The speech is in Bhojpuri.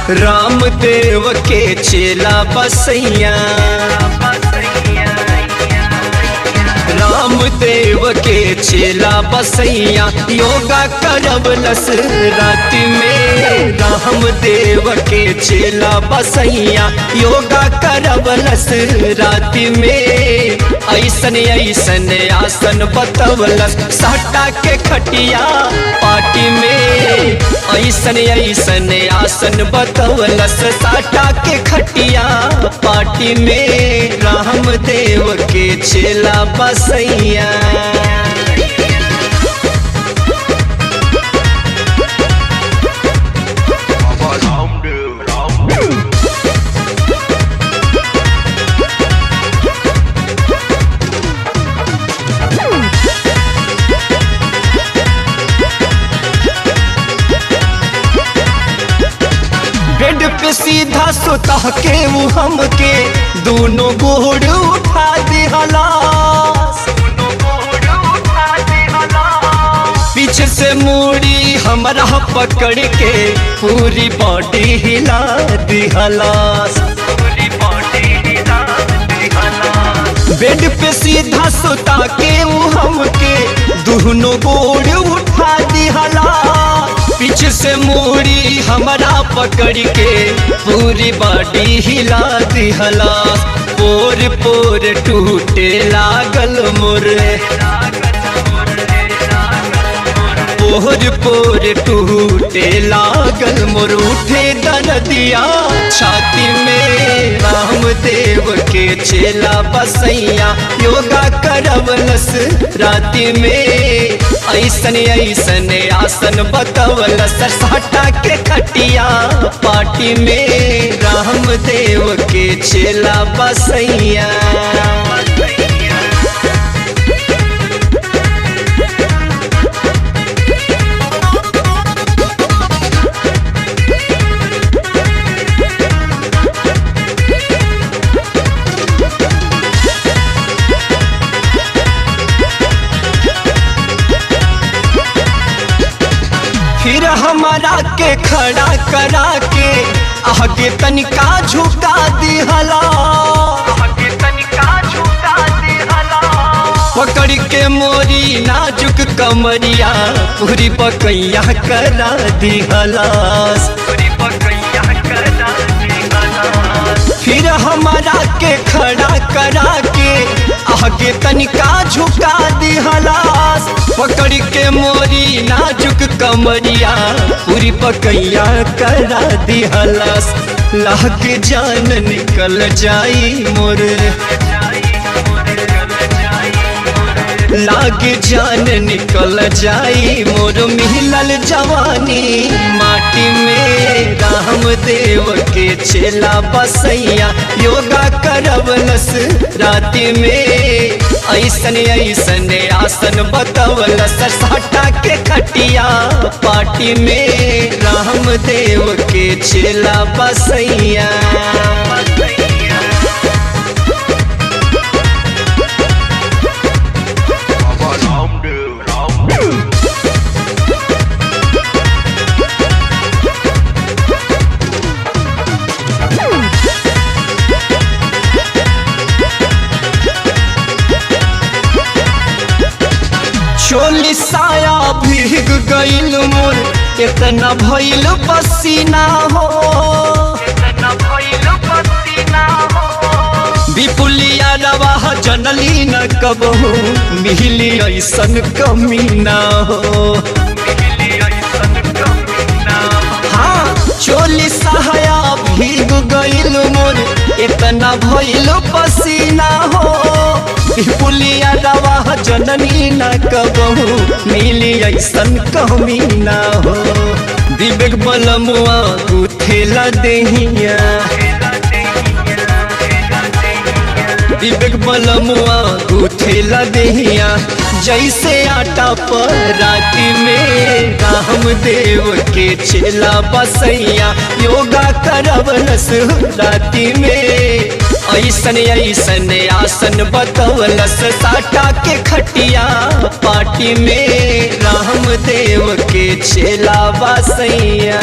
रामदेव के चेला बसैया, रामदेव के चेला बसैया योगा करवलस रात में। रामदेव के चेला बसैया योगा करवलस रात में। ऐसन ऐसन आसन बतवलस साटा के खटिया पाटी में। ऐसन ऐसन आसन बतवलस साटा के खटिया पाटी में। रामदेव के चेला बसैया। बेड पे सीधा सुता के वो हमके दोनों गोड़ उठा दिहलास। पीछे से मूड़ी हमरा पकड़ के पूरी बॉडी हिला दिहलास। बेड पे सीधा सुता के वो हमके दोनों गोड़ उठा दिहलास। पीछे से मूड़ी हमरा पकड़ के पूरी बॉडी हिला दिहलास। पोर पोर टूटे लागल मोरे, पोर पोर टूटे लागल मोर। उठे दर्दिया छाती में। रामदेव के चेला बसैया योगा करवलस राति में। ऐसन ऐसन आसन बतवलस साटा के खटिया पाटी में। रामदेव के चेला बसैया। फिर हमारा के खड़ा करा के आगे तनिका झुका दिहला। पकड़ के मोरी नाजुक कमरिया पूरी पकैया करा दिहलास। फिर हमारा के खड़ा करा के आगे तनिका झुका दिहलास। पकड़ के मोरी नाजुक कमरिया पूरी पकैया करा दिहलास। लाग जान निकल जाई मोर, लाग जान निकल जाई मोर। मिलल जवानी माटी में। रामदेव के चेला बसैया योगा करवलस राति में। ऐसन ऐसन आसन बतवलस साटा के खटिया पाटी में। रामदेव के चेला बसैया। चोली साया भीग गईल मोर, इतना भइल पसीना हो। विपुलिया रवा जनली न कबहू मिली ऐसन कमी ना हो। हाँ चोली साया भीग गईल मोर, इतना भइल पसीना हो। पुलिया रवा जननी न कबहू मिली ऐसन कमी ना हो। विवेक बलमुआ गुथेला देहिया, विवेक बलमुआ गुथेला देहिया जैसे आटा पर राति में। रामदेव के चेला बसैया योगा करवलस राति में। ऐसन ऐसन आसन बतवलस साटा के खटिया पाटी में। रामदेव के चेला बसैया।